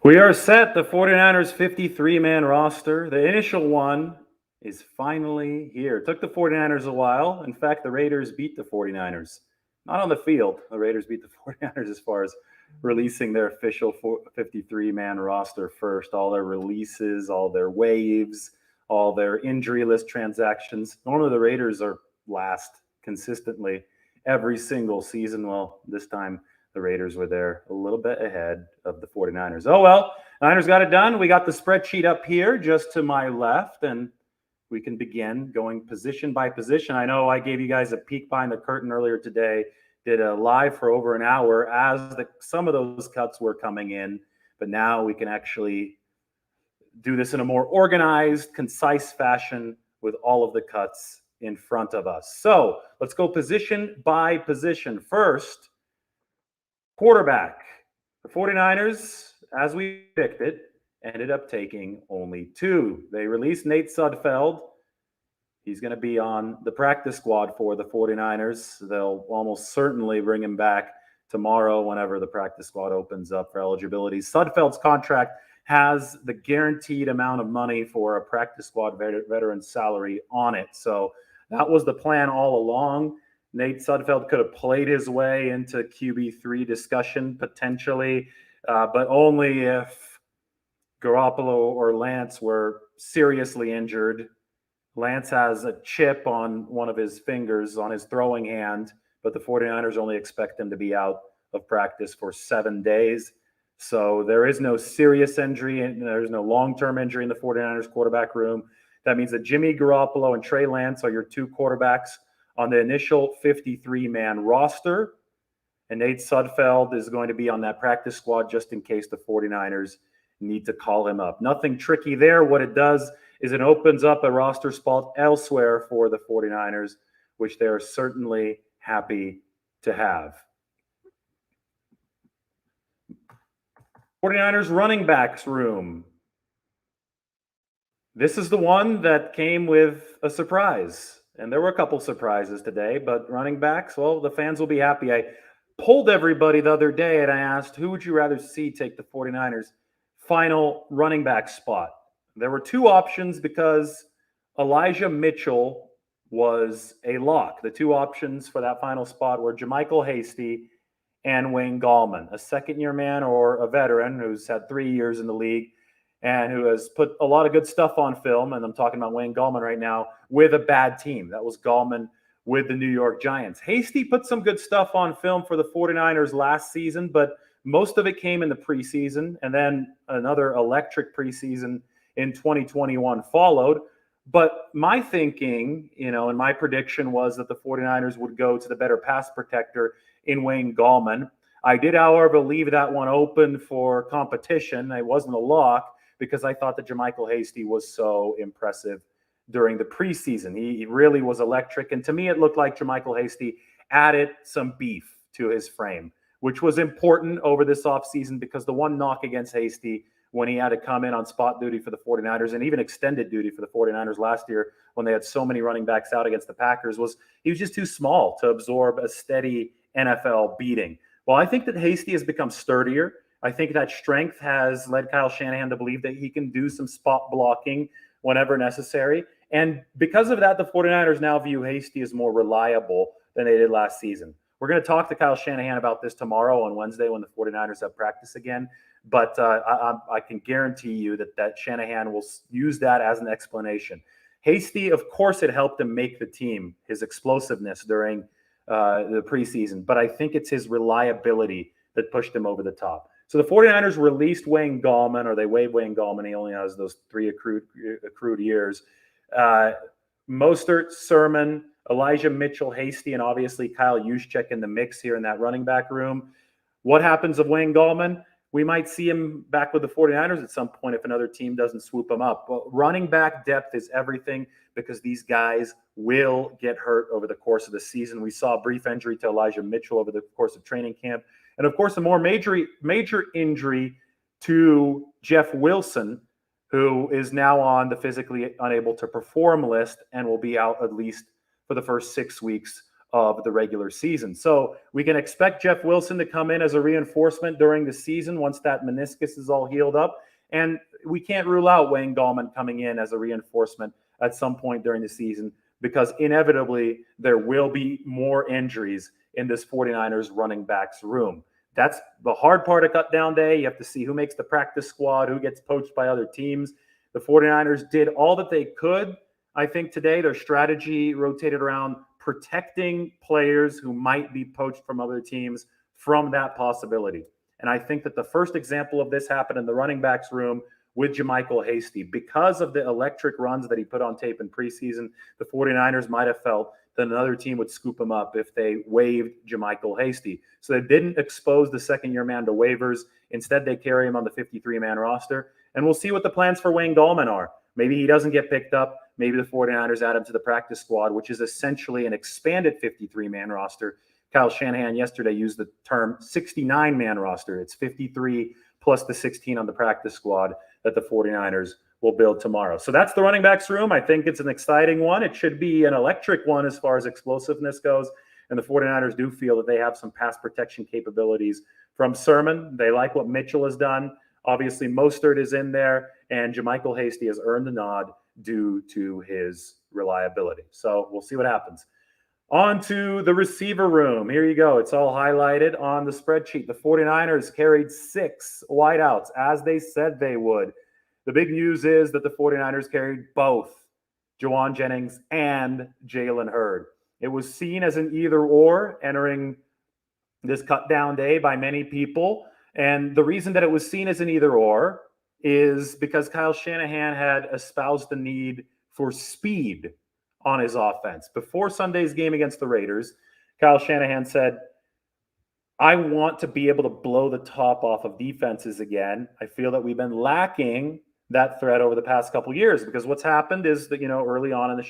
We are set. The 49ers 53-man roster. The initial one is finally here. It took the 49ers a while. In fact, the Raiders beat the 49ers. Not on the field. The Raiders beat the 49ers as far as releasing their official 53-man roster first. All their releases, all their waves, all their injury list transactions. Normally the Raiders are last consistently every single season. Well, this time the Raiders were there a little bit ahead of the 49ers. Oh, well, Niners got it done. We got the spreadsheet up here just to my left, and we can begin going position by position. I know I gave you guys a peek behind the curtain earlier today, did a live for over an hour as some of those cuts were coming in, but now we can actually do this in a more organized, concise fashion with all of the cuts in front of us. So let's go position by position. First, quarterback. The 49ers, as we predicted, ended up taking only two. They released Nate Sudfeld. He's going to be on the practice squad for the 49ers. They'll almost certainly bring him back tomorrow whenever the practice squad opens up for eligibility. Sudfeld's contract has the guaranteed amount of money for a practice squad veteran salary on it. So that was the plan all along. Nate Sudfeld could have played his way into QB3 discussion potentially, but only if Garoppolo or Lance were seriously injured. Lance has a chip on one of his fingers on his throwing hand, but the 49ers only expect him to be out of practice for 7 days. So there is no serious injury and there's no long-term injury in the 49ers quarterback room. That means that Jimmy Garoppolo and Trey Lance are your two quarterbacks on the initial 53-man roster. And Nate Sudfeld is going to be on that practice squad just in case the 49ers need to call him up. Nothing tricky there. What it does is it opens up a roster spot elsewhere for the 49ers, which they're certainly happy to have. 49ers running backs room. This is the one that came with a surprise. And there were a couple surprises today, but running backs, well, the fans will be happy. I polled everybody the other day and I asked, who would you rather see take the 49ers final running back spot? There were two options because Elijah Mitchell was a lock. The two options for that final spot were JaMycal Hasty and Wayne Gallman, a second-year man or a veteran who's had 3 years in the league and who has put a lot of good stuff on film, and I'm talking about Wayne Gallman right now, with a bad team. That was Gallman with the New York Giants. Hasty put some good stuff on film for the 49ers last season, but most of it came in the preseason, and then another electric preseason in 2021 followed. But my thinking, and my prediction was that the 49ers would go to the better pass protector in Wayne Gallman. I did, however, leave that one open for competition. It wasn't a lock because I thought that JaMycal Hasty was so impressive during the preseason. He really was electric. And to me, it looked like JaMycal Hasty added some beef to his frame, which was important over this offseason because the one knock against Hasty when he had to come in on spot duty for the 49ers and even extended duty for the 49ers last year when they had so many running backs out against the Packers was he was just too small to absorb a steady NFL beating. Well, I think that Hasty has become sturdier. I think that strength has led Kyle Shanahan to believe that he can do some spot blocking whenever necessary. And because of that, the 49ers now view Hasty as more reliable than they did last season. We're going to talk to Kyle Shanahan about this tomorrow on Wednesday when the 49ers have practice again. But I can guarantee you that Shanahan will use that as an explanation. Hasty, of course, it helped him make the team, his explosiveness during the preseason. But I think it's his reliability that pushed him over the top. So the 49ers released Wayne Gallman, or they waived Wayne Gallman. He only has those 3 accrued years. Mostert, Sermon, Elijah Mitchell, Hasty, and obviously Kyle Juszczyk in the mix here in that running back room. What happens of Wayne Gallman? We might see him back with the 49ers at some point if another team doesn't swoop him up. But running back depth is everything because these guys will get hurt over the course of the season. We saw a brief injury to Elijah Mitchell over the course of training camp. And, of course, a more major injury to Jeff Wilson, who is now on the physically unable to perform list and will be out at least for the first 6 weeks of the regular season. So we can expect Jeff Wilson to come in as a reinforcement during the season once that meniscus is all healed up. And we can't rule out Wayne Gallman coming in as a reinforcement at some point during the season, because inevitably there will be more injuries in this 49ers running backs room. That's the hard part of cut down day. You have to see who makes the practice squad, who gets poached by other teams. The 49ers did all that they could. I think today their strategy rotated around protecting players who might be poached from other teams from that possibility. And I think that the first example of this happened in the running backs room with JaMycal Hasty. Because of the electric runs that he put on tape in preseason, the 49ers might have felt that another team would scoop him up if they waived JaMycal Hasty. So they didn't expose the second-year man to waivers. Instead, they carry him on the 53-man roster. And we'll see what the plans for Wayne Gallman are. Maybe he doesn't get picked up. Maybe the 49ers add him to the practice squad, which is essentially an expanded 53-man roster. Kyle Shanahan yesterday used the term 69-man roster. It's 53 plus the 16 on the practice squad that the 49ers will build tomorrow. So that's the running backs room. I think it's an exciting one. It should be an electric one as far as explosiveness goes. And the 49ers do feel that they have some pass protection capabilities from Sermon. They like what Mitchell has done. Obviously, Mostert is in there, and JaMycal Hasty has earned the nod due to his reliability. So we'll see what happens. On to the receiver room. Here you go. It's all highlighted on the spreadsheet. The 49ers carried 6 wideouts, as they said they would. The big news is that the 49ers carried both Jauan Jennings and Jalen Hurd. It was seen as an either-or entering this cut-down day by many people. And the reason that it was seen as an either-or is because Kyle Shanahan had espoused the need for speed on his offense. Before Sunday's game against the Raiders, Kyle Shanahan said, I want to be able to blow the top off of defenses again. I feel that we've been lacking that threat over the past couple of years, because what's happened is that, early on in the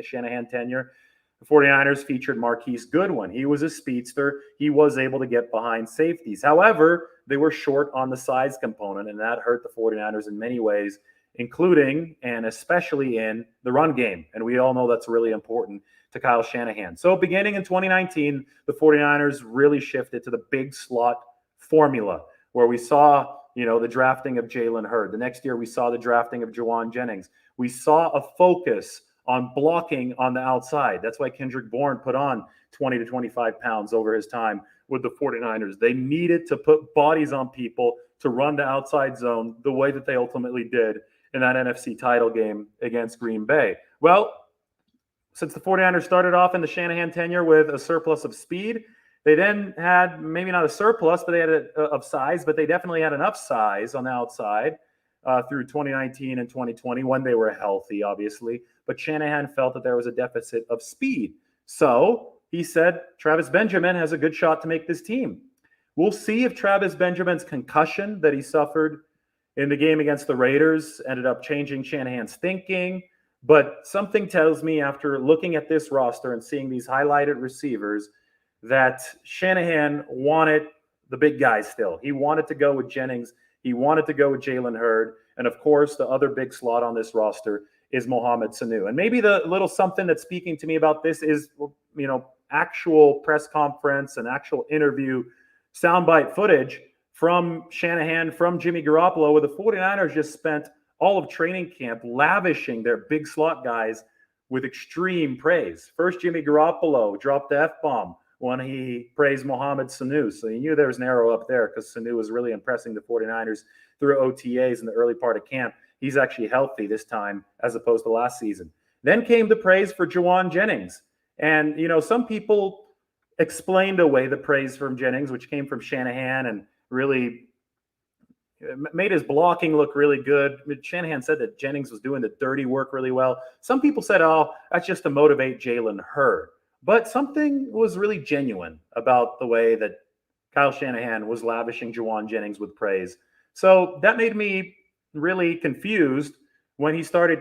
Shanahan tenure, the 49ers featured Marquise Goodwin. He was a speedster. He was able to get behind safeties. However, they were short on the size component, and that hurt the 49ers in many ways, including and especially in the run game. And we all know that's really important to Kyle Shanahan. So beginning in 2019, the 49ers really shifted to the big slot formula, where we saw, the drafting of Jalen Hurd. The next year, we saw the drafting of Jauan Jennings. We saw a focus on blocking on the outside. That's why Kendrick Bourne put on 20 to 25 pounds over his time with the 49ers. They needed to put bodies on people to run the outside zone the way that they ultimately did in that NFC title game against Green Bay. Well, since the 49ers started off in the Shanahan tenure with a surplus of speed, they then had maybe not a surplus, but they had of size, but they definitely had enough size on the outside through 2019 and 2020 when they were healthy, obviously. But Shanahan felt that there was a deficit of speed. So he said, Travis Benjamin has a good shot to make this team. We'll see if Travis Benjamin's concussion that he suffered in the game against the Raiders ended up changing Shanahan's thinking. But something tells me, after looking at this roster and seeing these highlighted receivers, that Shanahan wanted the big guys still. He wanted to go with Jennings. He wanted to go with Jalen Hurd. And, of course, the other big slot on this roster is Mohamed Sanu. And maybe the little something that's speaking to me about this is, actual press conference and actual interview soundbite footage from Shanahan, from Jimmy Garoppolo, where the 49ers just spent all of training camp lavishing their big slot guys with extreme praise. First, Jimmy Garoppolo dropped the F-bomb when he praised Mohamed Sanu. So you knew there was an arrow up there, because Sanu was really impressing the 49ers through OTAs in the early part of camp. He's actually healthy this time as opposed to last season. Then came the praise for Jauan Jennings. And, some people explained away the praise from Jennings, which came from Shanahan, and really made his blocking look really good. Shanahan said that Jennings was doing the dirty work really well. Some people said, that's just to motivate Jalen Hurd. But something was really genuine about the way that Kyle Shanahan was lavishing Jauan Jennings with praise. So that made me really confused when he started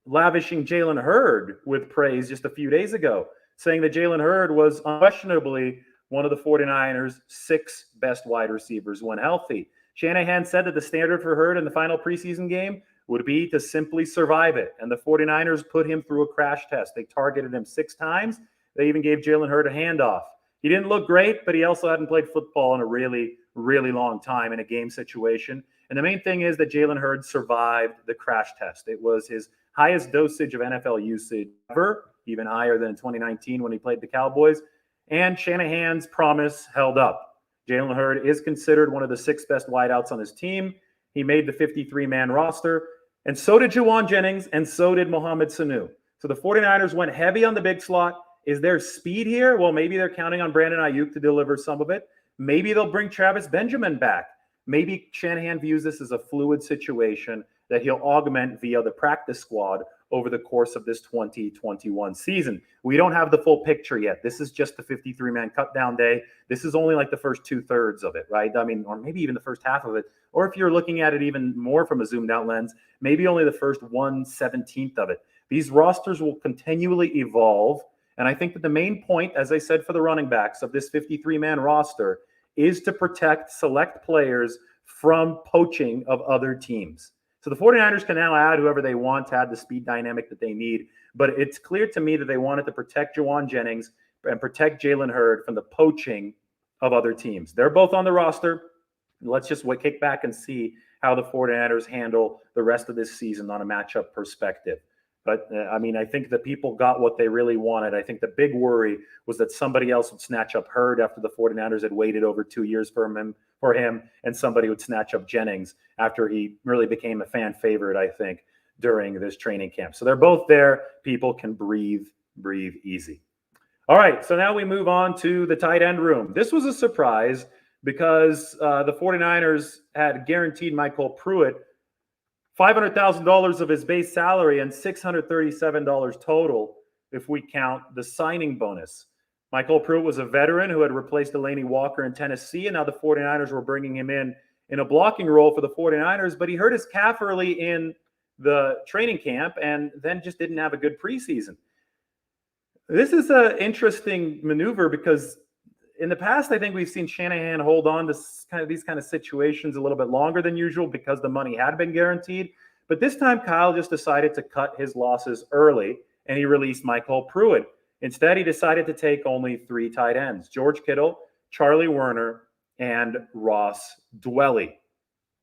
lavishing Jalen Hurd with praise just a few days ago, saying that Jalen Hurd was unquestionably one of the 49ers' 6 best wide receivers when healthy. Shanahan said that the standard for Hurd in the final preseason game would be to simply survive it. And the 49ers put him through a crash test. They targeted him 6 times. They even gave Jalen Hurd a handoff. He didn't look great, but he also hadn't played football in a really, really long time in a game situation. And the main thing is that Jalen Hurd survived the crash test. It was his highest dosage of NFL usage ever, even higher than in 2019 when he played the Cowboys. And Shanahan's promise held up. Jalen Hurd is considered one of the 6 best wideouts on his team. He made the 53-man roster, and so did Juwan Jennings, and so did Mohamed Sanu. So the 49ers went heavy on the big slot. Is there speed here? Well, maybe they're counting on Brandon Ayuk to deliver some of it. Maybe they'll bring Travis Benjamin back. Maybe Shanahan views this as a fluid situation that he'll augment via the practice squad over the course of this 2021 season. We don't have the full picture yet. This is just the 53-man cut down day. This is only like the first 2/3 of it, right? I mean, or maybe even the first half of it. Or if you're looking at it even more from a zoomed out lens, maybe only the first 1/17 of it. These rosters will continually evolve. And I think that the main point, as I said for the running backs of this 53-man roster, is to protect select players from poaching of other teams. So the 49ers can now add whoever they want to add the speed dynamic that they need. But it's clear to me that they wanted to protect Juwan Jennings and protect Jalen Hurd from the poaching of other teams. They're both on the roster. Let's just kick back and see how the 49ers handle the rest of this season on a matchup perspective. But, I mean, I think the people got what they really wanted. I think the big worry was that somebody else would snatch up Hurd after the 49ers had waited over 2 years for him, and somebody would snatch up Jennings after he really became a fan favorite, I think, during this training camp. So they're both there. People can breathe easy. All right, so now we move on to the tight end room. This was a surprise because the 49ers had guaranteed Michael Pruitt $500,000 of his base salary and $637 total if we count the signing bonus. Michael Pruitt was a veteran who had replaced Delanie Walker in Tennessee, and now the 49ers were bringing him in a blocking role for the 49ers, but he hurt his calf early in the training camp and then just didn't have a good preseason. This is an interesting maneuver because in the past, I think we've seen Shanahan hold on to these kind of situations a little bit longer than usual because the money had been guaranteed. But this time, Kyle just decided to cut his losses early, and he released Michael Pruitt. Instead, he decided to take only 3 tight ends: George Kittle, Charlie Werner, and Ross Dwelley.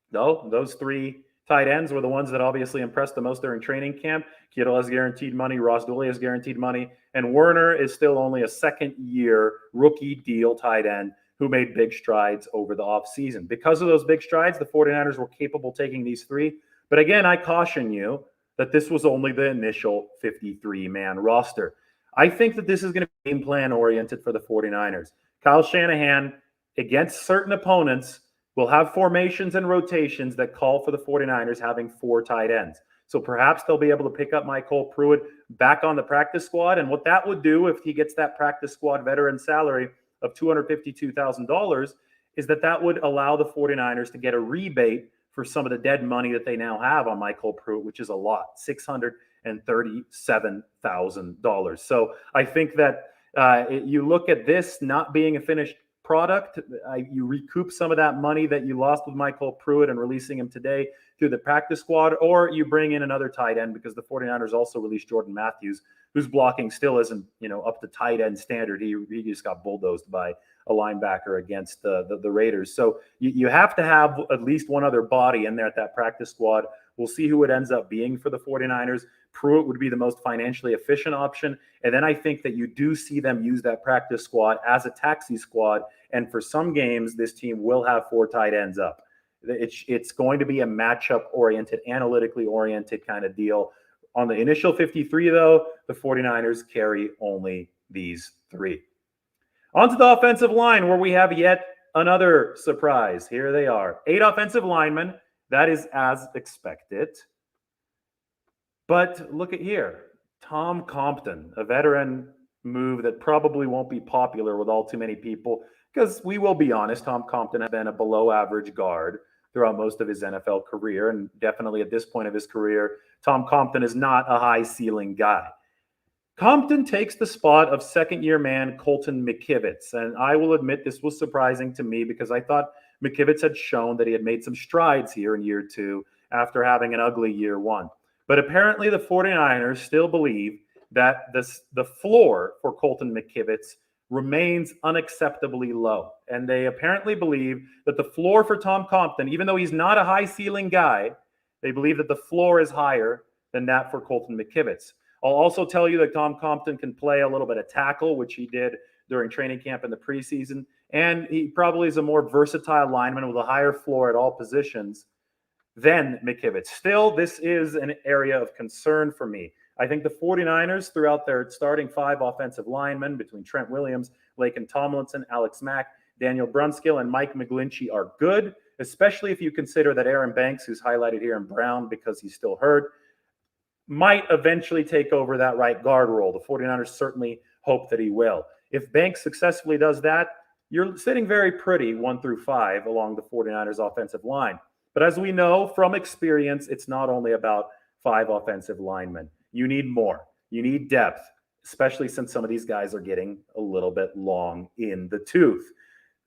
Though those 3 tight ends were the ones that obviously impressed the most during training camp. Kittle has guaranteed money, Ross Dwelley has guaranteed money, and Werner is still only a second-year rookie deal tight end who made big strides over the offseason. Because of those big strides, the 49ers were capable of taking these 3. But again, I caution you that this was only the initial 53-man roster. I think that this is going to be game plan oriented for the 49ers. Kyle Shanahan, against certain opponents, will have formations and rotations that call for the 49ers having 4 tight ends. So perhaps they'll be able to pick up Michael Pruitt back on the practice squad. And what that would do if he gets that practice squad veteran salary of $252,000 is that would allow the 49ers to get a rebate for some of the dead money that they now have on Michael Pruitt, which is a lot, $637,000. So I think that you look at this not being a finished product, you recoup some of that money that you lost with Michael Pruitt and releasing him today through the practice squad, or you bring in another tight end because the 49ers also released Jordan Matthews, whose blocking still isn't, up to tight end standard. He just got bulldozed by a linebacker against the Raiders. So you have to have at least one other body in there at that practice squad. We'll see who it ends up being for the 49ers. Pruitt would be the most financially efficient option. And then I think that you do see them use that practice squad as a taxi squad. And for some games, this team will have 4 tight ends up. It's going to be a matchup-oriented, analytically-oriented kind of deal. On the initial 53, though, the 49ers carry only these 3. On to the offensive line, where we have yet another surprise. Here they are. 8 offensive linemen. That is as expected. But look at here. Tom Compton, a veteran move that probably won't be popular with all too many people, because we will be honest, Tom Compton has been a below-average guard throughout most of his NFL career, and definitely at this point of his career, Tom Compton is not a high-ceiling guy. Compton takes the spot of second-year man Colton McKivitz, and I will admit this was surprising to me because I thought McKivitz had shown that he had made some strides here in year 2 after having an ugly year 1. But apparently the 49ers still believe that the floor for Colton McKivitz remains unacceptably low. And they apparently believe that the floor for Tom Compton, even though he's not a high ceiling guy, they believe that the floor is higher than that for Colton McKivitz. I'll also tell you that Tom Compton can play a little bit of tackle, which he did during training camp in the preseason. And he probably is a more versatile lineman with a higher floor at all positions than McKivitz. Still, this is an area of concern for me. I think the 49ers, throughout their starting 5 offensive linemen between Trent Williams, Laken Tomlinson, Alex Mack, Daniel Brunskill, and Mike McGlinchey are good, especially if you consider that Aaron Banks, who's highlighted here in brown because he's still hurt, might eventually take over that right guard role. The 49ers certainly hope that he will. If Banks successfully does that, you're sitting very pretty 1 through 5 along the 49ers offensive line. But as we know from experience, it's not only about 5 offensive linemen. You need more. You need depth, especially since some of these guys are getting a little bit long in the tooth.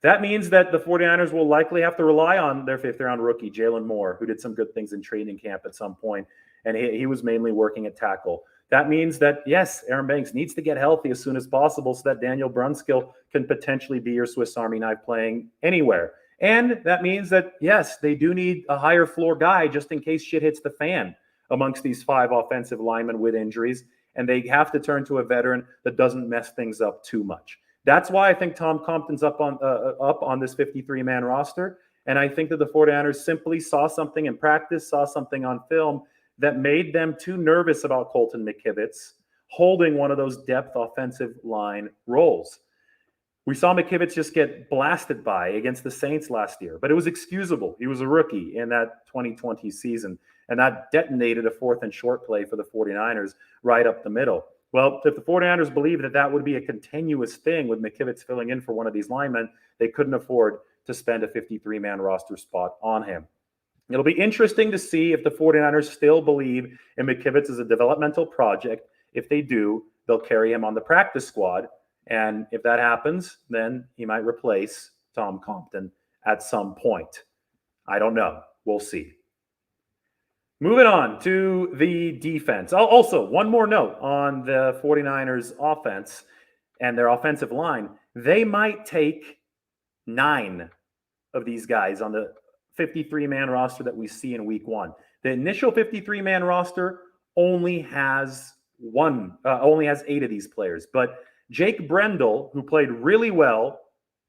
That means that the 49ers will likely have to rely on their 5th-round rookie, Jalen Moore, who did some good things in training camp at some point, and he was mainly working at tackle. That means that, yes, Aaron Banks needs to get healthy as soon as possible so that Daniel Brunskill can potentially be your Swiss Army knife playing anywhere. And that means that, yes, they do need a higher floor guy just in case shit hits the fan amongst these 5 offensive linemen with injuries, and they have to turn to a veteran that doesn't mess things up too much. That's why I think Tom Compton's up on this 53-man roster, and I think that the 49ers simply saw something in practice, saw something on film that made them too nervous about Colton McKivitz holding one of those depth offensive line roles. We saw McKivitz just get blasted by against the Saints last year, but it was excusable. He was a rookie in that 2020 season, and that detonated a 4th and short play for the 49ers right up the middle. Well, if the 49ers believe that that would be a continuous thing with McKivitz filling in for one of these linemen, they couldn't afford to spend a 53-man roster spot on him. It'll be interesting to see if the 49ers still believe in McKivitz as a developmental project. If they do, they'll carry him on the practice squad. And if that happens, then he might replace Tom Compton at some point. I don't know. We'll see. Moving on to the defense. Also, one more note on the 49ers offense and their offensive line. They might take 9 of these guys on the 53-man roster that we see in week 1. The initial 53-man roster only has 8 of these players. But Jake Brendel, who played really well,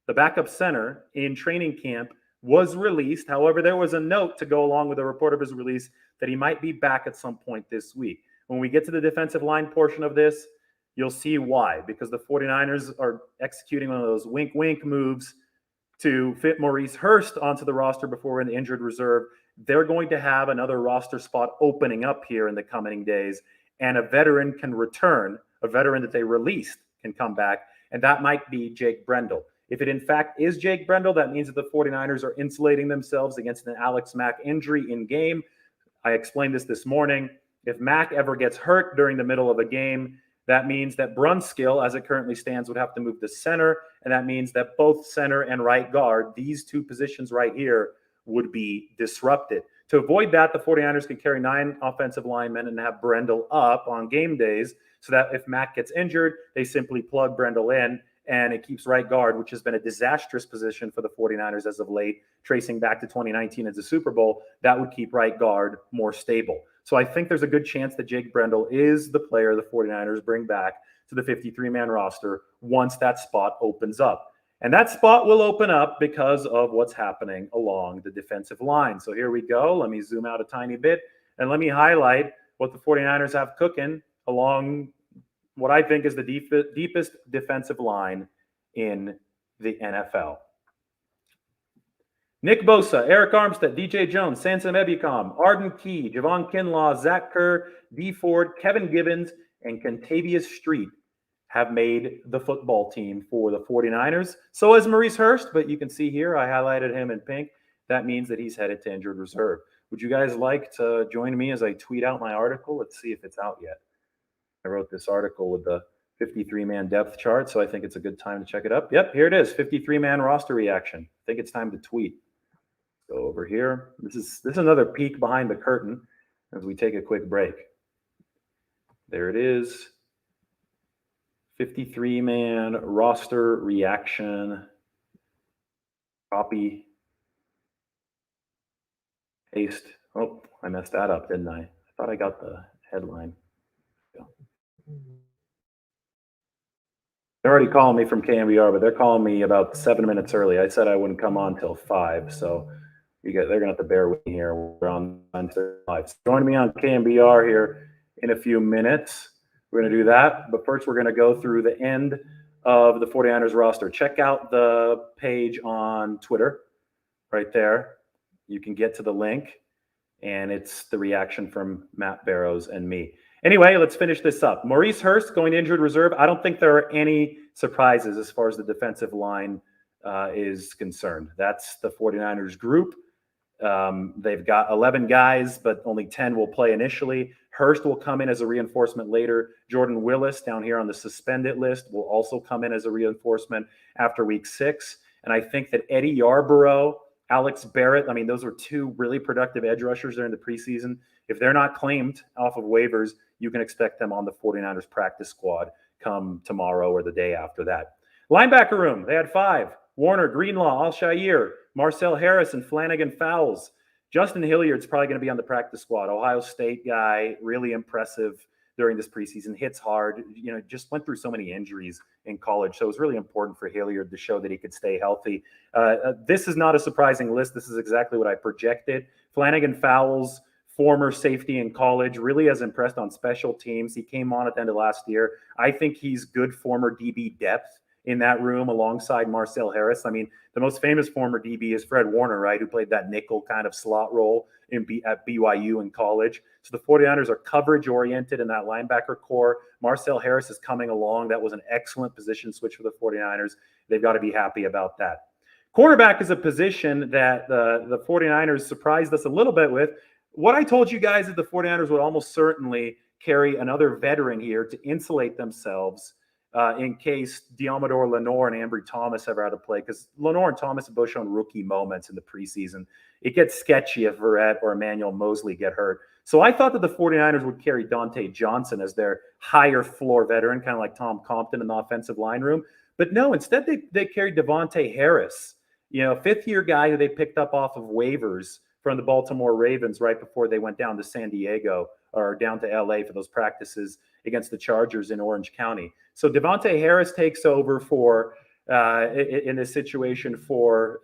the backup center in training camp, was released. However, there was a note to go along with the report of his release that he might be back at some point this week. When we get to the defensive line portion of this, you'll see why. Because the 49ers are executing one of those wink-wink moves to fit Maurice Hurst onto the roster before in the injured reserve. They're going to have another roster spot opening up here in the coming days, and a veteran can return, a veteran that they released can come back, and that might be Jake Brendel. If it in fact is Jake Brendel, that means that the 49ers are insulating themselves against an Alex Mack injury in game. I explained this morning. If Mack ever gets hurt during the middle of a game, that means that Brunskill, as it currently stands, would have to move to center, and that means that both center and right guard, these 2 positions right here, would be disrupted. To avoid that, the 49ers can carry 9 offensive linemen and have Brendel up on game days so that if Mack gets injured, they simply plug Brendel in, and it keeps right guard, which has been a disastrous position for the 49ers as of late, tracing back to 2019 as a Super Bowl. That would keep right guard more stable. So I think there's a good chance that Jake Brendel is the player the 49ers bring back to the 53-man roster once that spot opens up. And that spot will open up because of what's happening along the defensive line. So here we go. Let me zoom out a tiny bit, and let me highlight what the 49ers have cooking along what I think is the deepest defensive line in the NFL. Nick Bosa, Eric Armstead, DJ Jones, Sansom Ebukam, Arden Key, Javon Kinlaw, Zach Kerr, Dee Ford, Kevin Gibbons, and Kentavious Street have made the football team for the 49ers. So has Maurice Hurst, but you can see here I highlighted him in pink. That means that he's headed to injured reserve. Would you guys like to join me as I tweet out my article? Let's see if it's out yet. I wrote this article with the 53-man depth chart, so I think it's a good time to check it up. Yep, here it is, 53-man roster reaction. I think it's time to tweet. Go over here. This is another peek behind the curtain as we take a quick break. There it is. 53-man roster reaction. Copy. Paste. Oh, I messed that up, didn't I? I thought I got the headline. They're already calling me from KMBR, but they're calling me about 7 minutes early. I said I wouldn't come on till 5, so they're gonna have to bear with me here. We're on live. So join me on KMBR here in a few minutes. We're gonna do that, but first we're gonna go through the end of the 49ers roster. Check out the page on Twitter right there. You can get to the link, and it's the reaction from Matt Barrows and me. Anyway, let's finish this up. Maurice Hurst going to injured reserve. I don't think there are any surprises as far as the defensive line is concerned. That's the 49ers group. They've got 11 guys, but only 10 will play initially. Hurst will come in as a reinforcement later. Jordan Willis, down here on the suspended list, will also come in as a reinforcement after week 6. And I think that Eddie Yarborough, Alex Barrett, I mean, those are two really productive edge rushers during the preseason. If they're not claimed off of waivers, you can expect them on the 49ers practice squad come tomorrow or the day after that. Linebacker room, they had 5. Warner, Greenlaw, Al-Shaair, Marcel Harris, and Flanagan Fowles. Justin Hilliard's probably going to be on the practice squad. Ohio State guy, really impressive during this preseason, hits hard, just went through so many injuries in college. So it was really important for Hilliard to show that he could stay healthy. This is not a surprising list. This is exactly what I projected. Flanagan Fowles, former safety in college, really has impressed on special teams. He came on at the end of last year. I think he's good former DB depth in that room alongside Marcel Harris. I mean, the most famous former DB is Fred Warner, right, who played that nickel kind of slot role at BYU in college. So the 49ers are coverage-oriented in that linebacker core. Marcel Harris is coming along. That was an excellent position switch for the 49ers. They've got to be happy about that. Cornerback is a position that the 49ers surprised us a little bit with. What I told you guys is the 49ers would almost certainly carry another veteran here to insulate themselves in case Diamador Lenore and Ambry Thomas ever had to play, because Lenore and Thomas have both shown rookie moments in the preseason. It gets sketchy if Verrett or Emmanuel Mosley get hurt. So I thought that the 49ers would carry Dante Johnson as their higher floor veteran, kind of like Tom Compton in the offensive line room. But no, instead they carried Devontae Harris, fifth-year guy who they picked up off of waivers from the Baltimore Ravens right before they went down to San Diego or down to LA for those practices against the Chargers in Orange County. So Devontae Harris takes over for in this situation for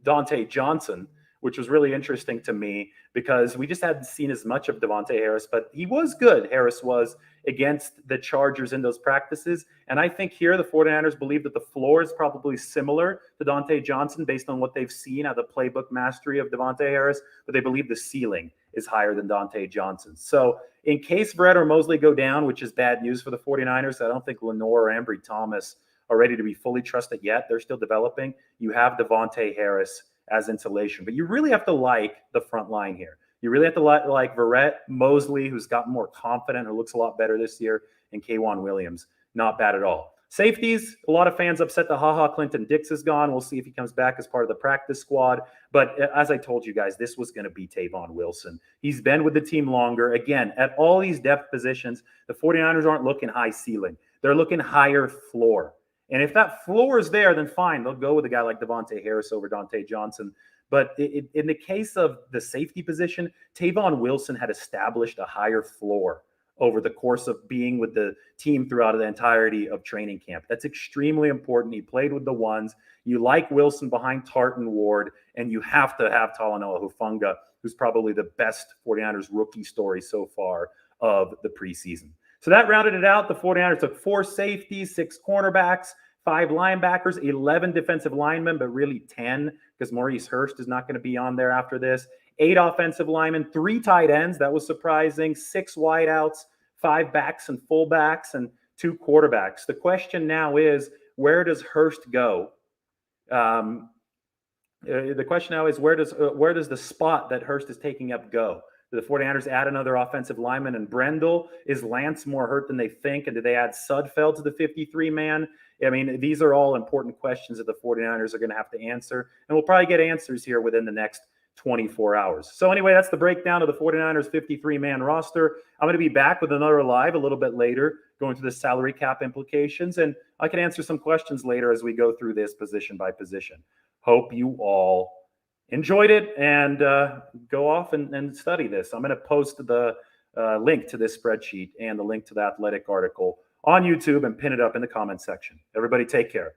Dante Johnson, which was really interesting to me because we just hadn't seen as much of Devontae Harris, but he was good. Harris was against the Chargers in those practices. And I think here the 49ers believe that the floor is probably similar to Dante Johnson based on what they've seen out of the playbook mastery of Devontae Harris, but they believe the ceiling is higher than Dante Johnson. So in case Verrett or Mosley go down, which is bad news for the 49ers, I don't think Lenore or Ambry Thomas are ready to be fully trusted yet. They're still developing. You have Devontae Harris as insulation, but you really have to like the front line here. You really have to like Verrett, Mosley, who's gotten more confident, who looks a lot better this year, and K'Wan Williams. Not bad at all. Safeties, a lot of fans upset that Clinton Dix is gone. We'll see if he comes back as part of the practice squad. But as I told you guys, this was going to be Tavon Wilson. He's been with the team longer. Again, at all these depth positions, the 49ers aren't looking high ceiling. They're looking higher floor. And if that floor is there, then fine. They'll go with a guy like Devontae Harris over Dante Johnson. But in the case of the safety position, Tavon Wilson had established a higher floor over the course of being with the team throughout the entirety of training camp. That's extremely important. He played with the ones. You like Wilson behind Tartan Ward, and you have to have Talanoa Hufanga, who's probably the best 49ers rookie story so far of the preseason. So that rounded it out. The 49ers took 4 safeties, 6 cornerbacks, 5 linebackers, 11 defensive linemen, but really 10 because Maurice Hurst is not going to be on there after this. 8 offensive linemen, 3 tight ends. That was surprising. 6 wideouts, 5 backs and fullbacks, and 2 quarterbacks. The question now is, where does Hurst go? The question now is, where does the spot that Hurst is taking up go? Do the 49ers add another offensive lineman and Brendel? Is Lance more hurt than they think? And do they add Sudfeld to the 53-man? I mean, these are all important questions that the 49ers are going to have to answer. And we'll probably get answers here within the next 24 hours. So anyway, that's the breakdown of the 49ers 53-man roster. I'm going to be back with another live a little bit later, going through the salary cap implications, and I can answer some questions later as we go through this position by position. Hope you all enjoyed it, and go off and study this. I'm going to post the link to this spreadsheet and the link to the Athletic article on YouTube and pin it up in the comment section. Everybody take care.